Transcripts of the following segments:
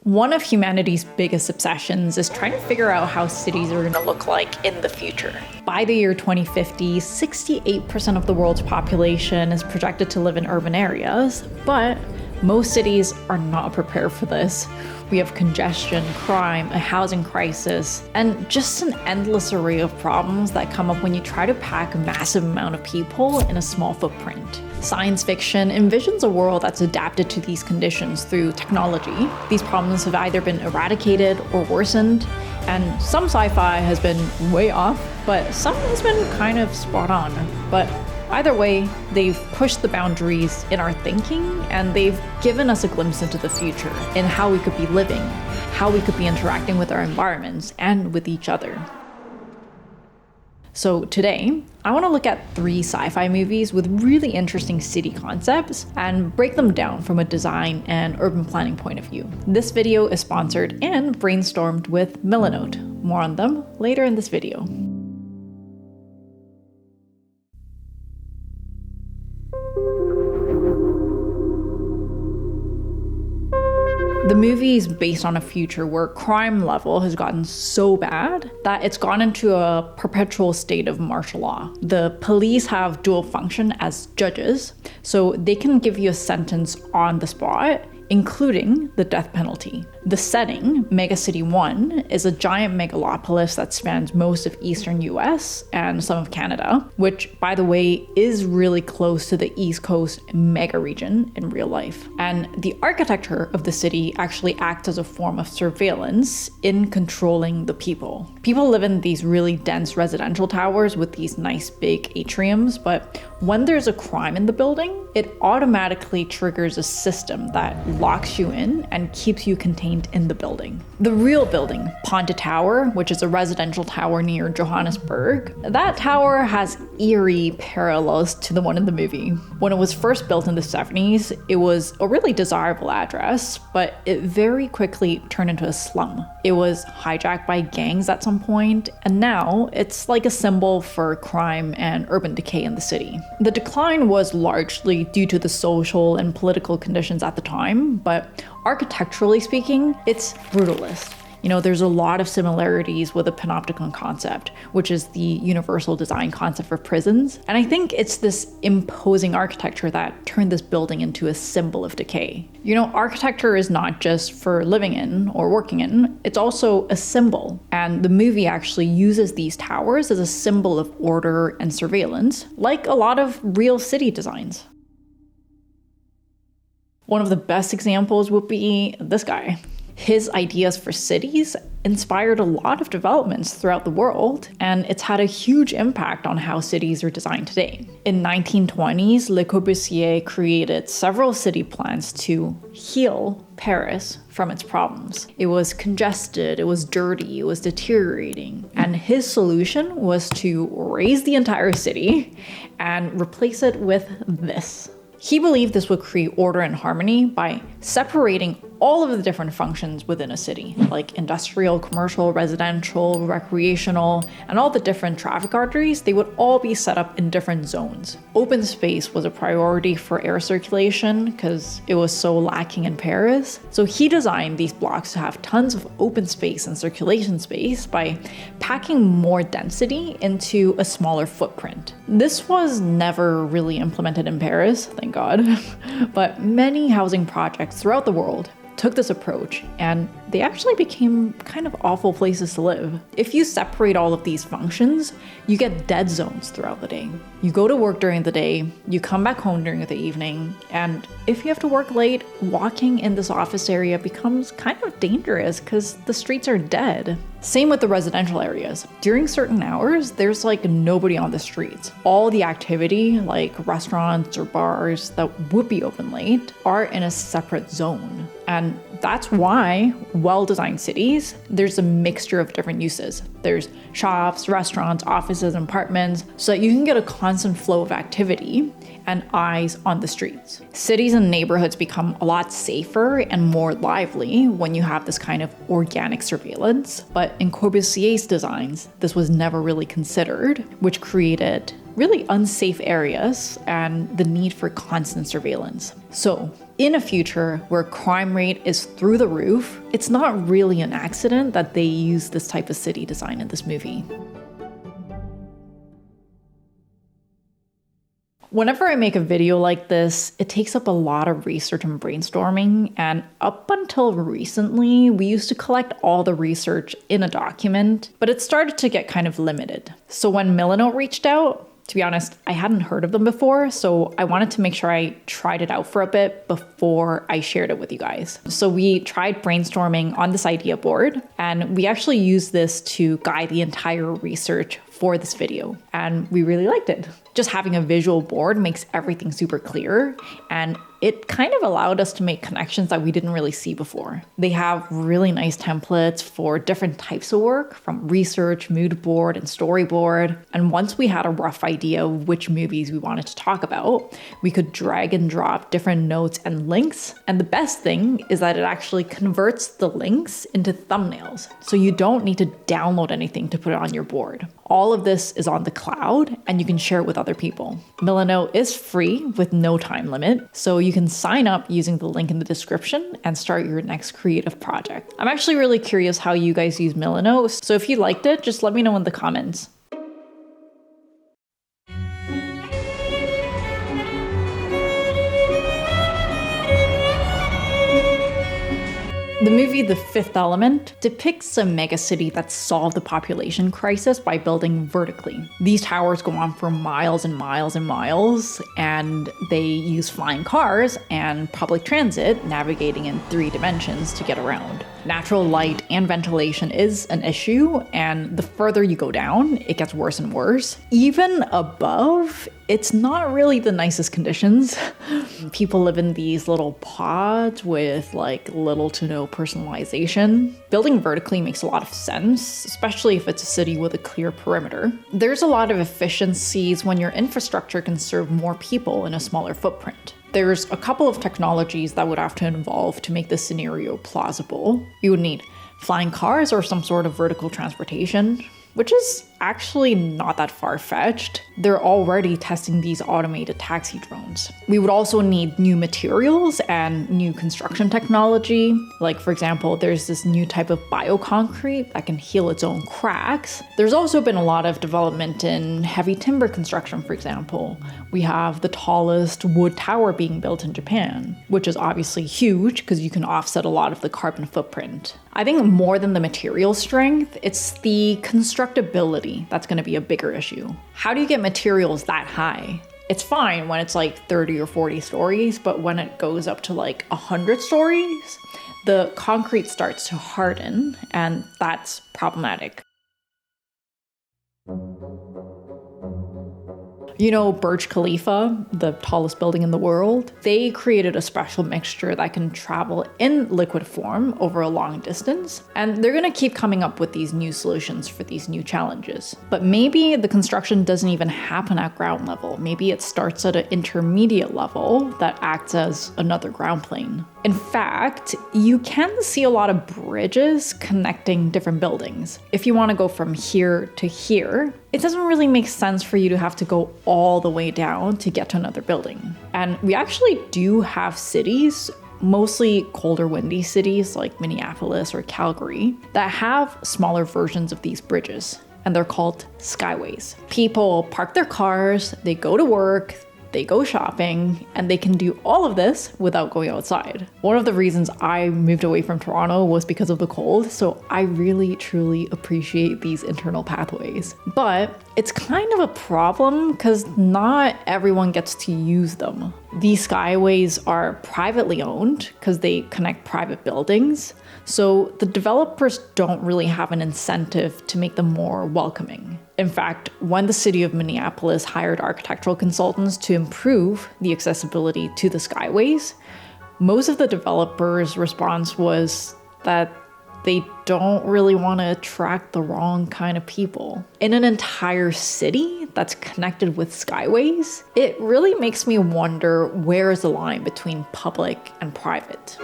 One of humanity's biggest obsessions is trying to figure out how cities are going to look like in the future. By the year 2050, 68% of the world's population is projected to live in urban areas, but most cities are not prepared for this. We have congestion, crime, a housing crisis, and just an endless array of problems that come up when you try to pack a massive amount of people in a small footprint. Science fiction envisions a world that's adapted to these conditions through technology. These problems have either been eradicated or worsened, and some sci-fi has been way off, but some has been kind of spot on. But either way, they've pushed the boundaries in our thinking, and they've given us a glimpse into the future, in how we could be living, how we could be interacting with our environments and with each other. So today, I want to look at 3 sci-fi movies with really interesting city concepts and break them down from a design and urban planning point of view. This video is sponsored and brainstormed with Milanote. More on them later in this video. The movie is based on a future where crime level has gotten so bad that it's gone into a perpetual state of martial law. The police have dual function as judges, so they can give you a sentence on the spot, including the death penalty. The setting, Megacity 1, is a giant megalopolis that spans most of eastern US and some of Canada, which, by the way, is really close to the East Coast mega region in real life. And the architecture of the city actually acts as a form of surveillance in controlling the people. People live in these really dense residential towers with these nice big atriums, but when there's a crime in the building, it automatically triggers a system that locks you in and keeps you contained in the building. The real building, Ponte Tower, which is a residential tower near Johannesburg, that tower has eerie parallels to the one in the movie. When it was first built in the 70s, it was a really desirable address, but it very quickly turned into a slum. It was hijacked by gangs at some point, and now it's like a symbol for crime and urban decay in the city. The decline was largely due to the social and political conditions at the time, but architecturally speaking, it's brutalist. You know, there's a lot of similarities with the panopticon concept, which is the universal design concept for prisons. And I think it's this imposing architecture that turned this building into a symbol of decay. You know, architecture is not just for living in or working in, it's also a symbol. And the movie actually uses these towers as a symbol of order and surveillance, like a lot of real city designs. One of the best examples would be this guy. His ideas for cities inspired a lot of developments throughout the world, and it's had a huge impact on how cities are designed today. In 1920s, Le Corbusier created several city plans to heal Paris from its problems. It was congested, it was dirty, it was deteriorating, and his solution was to raise the entire city and replace it with this. He believed this would create order and harmony by separating all of the different functions within a city, like industrial, commercial, residential, recreational, and all the different traffic arteries. They would all be set up in different zones. Open space was a priority for air circulation because it was so lacking in Paris. So he designed these blocks to have tons of open space and circulation space by packing more density into a smaller footprint. This was never really implemented in Paris, thank God, but many housing projects throughout the world took this approach, and they actually became kind of awful places to live. If you separate all of these functions, you get dead zones throughout the day. You go to work during the day, you come back home during the evening, and if you have to work late, walking in this office area becomes kind of dangerous because the streets are dead. Same with the residential areas. During certain hours, there's like nobody on the streets. All the activity, like restaurants or bars that would be open late, are in a separate zone. And that's why well-designed cities, there's a mixture of different uses. There's shops, restaurants, offices, and apartments, so that you can get a constant flow of activity and eyes on the streets. Cities and neighborhoods become a lot safer and more lively when you have this kind of organic surveillance. But in Corbusier's designs, this was never really considered, which created really unsafe areas and the need for constant surveillance. So In a future where crime rate is through the roof, it's not really an accident that they use this type of city design in this movie. Whenever I make a video like this, it takes up a lot of research and brainstorming, and up until recently, we used to collect all the research in a document, but it started to get kind of limited. So when Milano reached out, to be honest, I hadn't heard of them before, so I wanted to make sure I tried it out for a bit before I shared it with you guys. So we tried brainstorming on this idea board, and we actually used this to guide the entire research for this video, and we really liked it. Just having a visual board makes everything super clear, and it kind of allowed us to make connections that we didn't really see before. They have really nice templates for different types of work, from research, mood board, and storyboard. And once we had a rough idea of which movies we wanted to talk about, we could drag and drop different notes and links. And the best thing is that it actually converts the links into thumbnails, so you don't need to download anything to put it on your board. All of this is on the cloud, and you can share it with other people. Milano is free with no time limit, so you can sign up using the link in the description and start your next creative project. I'm actually really curious how you guys use Milano, so if you liked it, just let me know in the comments. The movie The Fifth Element depicts a megacity that solved the population crisis by building vertically. These towers go on for miles and miles and miles, and they use flying cars and public transit navigating in 3 dimensions to get around. Natural light and ventilation is an issue, and the further you go down, it gets worse and worse. Even above, it's not really the nicest conditions. People live in these little pods with like little to no personalization. Building vertically makes a lot of sense, especially if it's a city with a clear perimeter. There's a lot of efficiencies when your infrastructure can serve more people in a smaller footprint. There's a couple of technologies that would have to involve to make this scenario plausible. You would need flying cars or some sort of vertical transportation, which is actually not that far-fetched. They're already testing these automated taxi drones. We would also need new materials and new construction technology. Like, for example, there's this new type of bioconcrete that can heal its own cracks. There's also been a lot of development in heavy timber construction, for example. We have the tallest wood tower being built in Japan, which is obviously huge because you can offset a lot of the carbon footprint. I think more than the material strength, it's the constructability that's going to be a bigger issue. How do you get materials that high? It's fine when it's like 30 or 40 stories, but when it goes up to like 100 stories, the concrete starts to harden, and that's problematic. You know Burj Khalifa, the tallest building in the world? They created a special mixture that can travel in liquid form over a long distance, and they're gonna keep coming up with these new solutions for these new challenges. But maybe the construction doesn't even happen at ground level. Maybe it starts at an intermediate level that acts as another ground plane. In fact, you can see a lot of bridges connecting different buildings. If you want to go from here to here, it doesn't really make sense for you to have to go all the way down to get to another building. And we actually do have cities, mostly colder, windy cities like Minneapolis or Calgary, that have smaller versions of these bridges, and they're called skyways. People park their cars, they go to work, they go shopping, and they can do all of this without going outside. One of the reasons I moved away from Toronto was because of the cold, so I really truly appreciate these internal pathways. But it's kind of a problem because not everyone gets to use them. These skyways are privately owned because they connect private buildings, so the developers don't really have an incentive to make them more welcoming. In fact, when the city of Minneapolis hired architectural consultants to improve the accessibility to the skyways, most of the developers' response was that they don't really want to attract the wrong kind of people. In an entire city that's connected with skyways, it really makes me wonder, where is the line between public and private?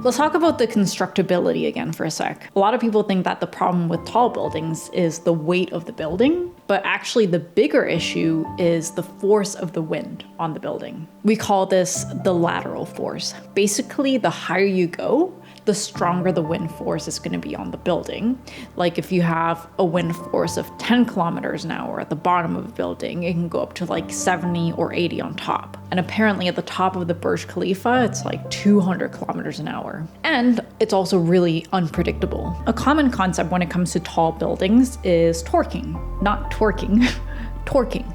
Let's talk about the constructability again for a sec. A lot of people think that the problem with tall buildings is the weight of the building, But actually the bigger issue is the force of the wind on the building. We call this the lateral force. Basically, the higher you go, the stronger the wind force is going to be on the building. Like if you have a wind force of 10 kilometers an hour at the bottom of a building, it can go up to like 70 or 80 on top. And apparently at the top of the Burj Khalifa, it's like 200 kilometers an hour. And it's also really unpredictable. A common concept when it comes to tall buildings is torquing, not twerking, torquing.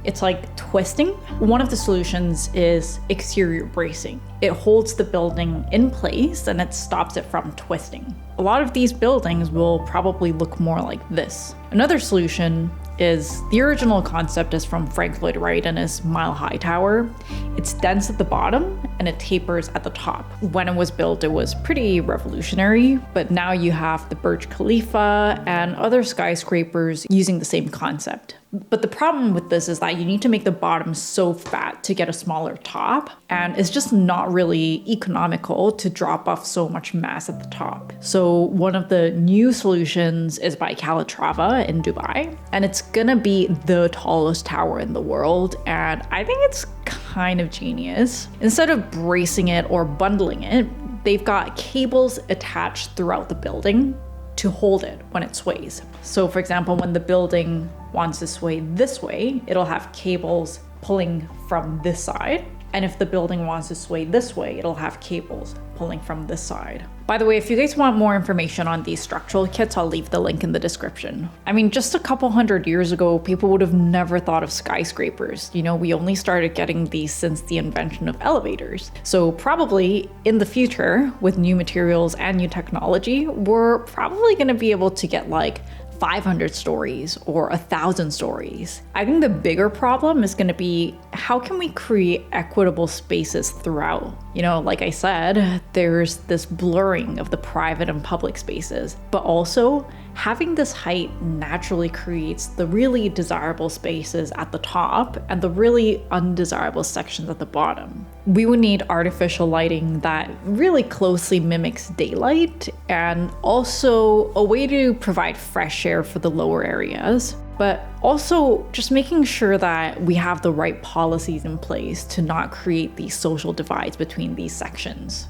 It's like twisting. One of the solutions is exterior bracing. It holds the building in place and it stops it from twisting. A lot of these buildings will probably look more like this. Another solution is the original concept is from Frank Lloyd Wright and his Mile High Tower. It's dense at the bottom and it tapers at the top. When it was built, it was pretty revolutionary, but now you have the Burj Khalifa and other skyscrapers using the same concept. But the problem with this is that you need to make the bottom so fat to get a smaller top, and it's just not really economical to drop off so much mass at the top. So one of the new solutions is by Calatrava in Dubai, and it's gonna be the tallest tower in the world, and I think it's kind of genius. Instead of bracing it or bundling it, they've got cables attached throughout the building to hold it when it sways. So for example, when the building wants to sway this way, it'll have cables pulling from this side. And if the building wants to sway this way, it'll have cables pulling from this side. By the way, if you guys want more information on these structural kits, I'll leave the link in the description. I mean, just a couple hundred years ago, people would have never thought of skyscrapers. You know, we only started getting these since the invention of elevators. So probably in the future, with new materials and new technology, we're probably gonna be able to get like 500 stories or 1,000 stories. I think the bigger problem is going to be how can we create equitable spaces throughout? You know, like I said, there's this blurring of the private and public spaces, but also having this height naturally creates the really desirable spaces at the top and the really undesirable sections at the bottom. We would need artificial lighting that really closely mimics daylight and also a way to provide fresh air for the lower areas, but also just making sure that we have the right policies in place to not create these social divides between these sections.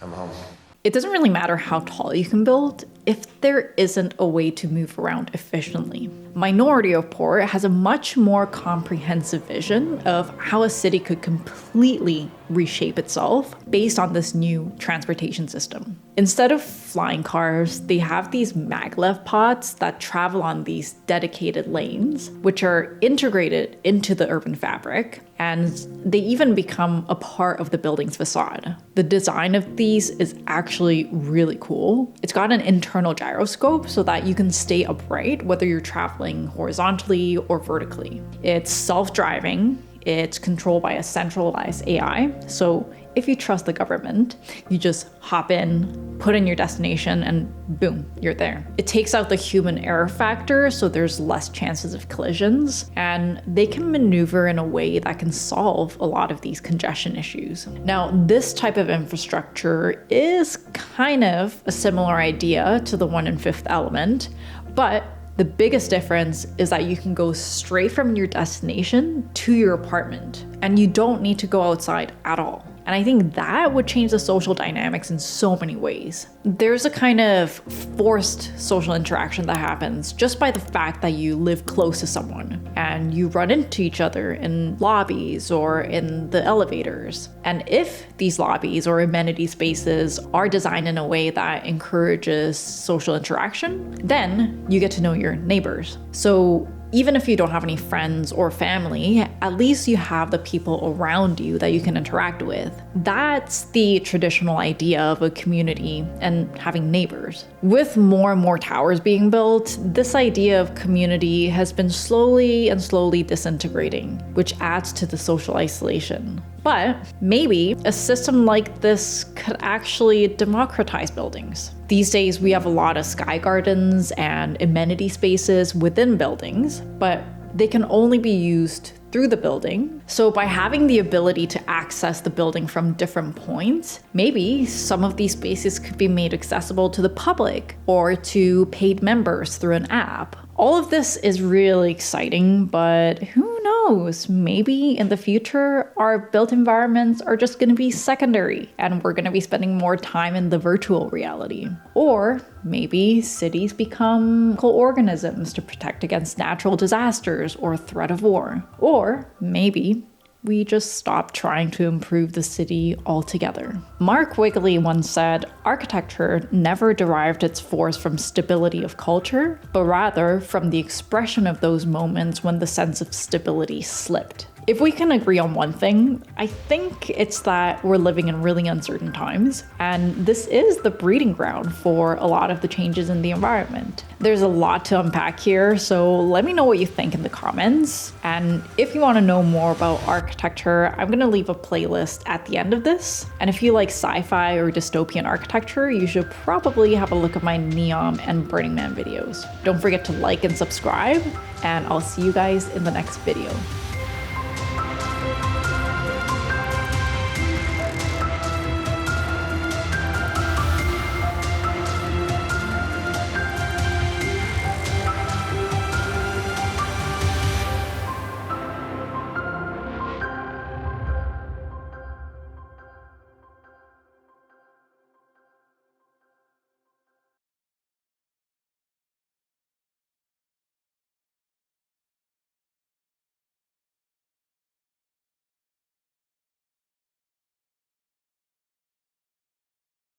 I'm home. It doesn't really matter how tall you can build if there isn't a way to move around efficiently. Minority Report has a much more comprehensive vision of how a city could completely reshape itself based on this new transportation system. Instead of flying cars, they have these maglev pods that travel on these dedicated lanes, which are integrated into the urban fabric, and they even become a part of the building's facade. The design of these is actually really cool. It's got an internal gyroscope so that you can stay upright whether you're traveling horizontally or vertically. It's self-driving. It's controlled by a centralized AI. So if you trust the government, you just hop in, put in your destination, and boom, you're there. It takes out the human error factor, so there's less chances of collisions, and they can maneuver in a way that can solve a lot of these congestion issues. Now, this type of infrastructure is kind of a similar idea to the one in Fifth Element, but the biggest difference is that you can go straight from your destination to your apartment, and you don't need to go outside at all. And I think that would change the social dynamics in so many ways. There's a kind of forced social interaction that happens just by the fact that you live close to someone and you run into each other in lobbies or in the elevators. And if these lobbies or amenity spaces are designed in a way that encourages social interaction, then you get to know your neighbors. So even if you don't have any friends or family, at least you have the people around you that you can interact with. That's the traditional idea of a community and having neighbors. With more and more towers being built, this idea of community has been slowly disintegrating, which adds to the social isolation. But maybe a system like this could actually democratize buildings. These days, we have a lot of sky gardens and amenity spaces within buildings, but they can only be used through the building. So by having the ability to access the building from different points, maybe some of these spaces could be made accessible to the public or to paid members through an app. All of this is really exciting, but who knows? Maybe in the future, our built environments are just going to be secondary and we're going to be spending more time in the virtual reality. Or maybe cities become local organisms to protect against natural disasters or threat of war. Or maybe we just stop trying to improve the city altogether. Mark Wigley once said, "Architecture never derived its force from stability of culture, but rather from the expression of those moments when the sense of stability slipped." If we can agree on one thing, I think it's that we're living in really uncertain times, and this is the breeding ground for a lot of the changes in the environment. There's a lot to unpack here, so let me know what you think in the comments. And if you want to know more about architecture, I'm going to leave a playlist at the end of this. And if you like sci-fi or dystopian architecture, you should probably have a look at my Neon and Burning Man videos. Don't forget to like and subscribe, and I'll see you guys in the next video.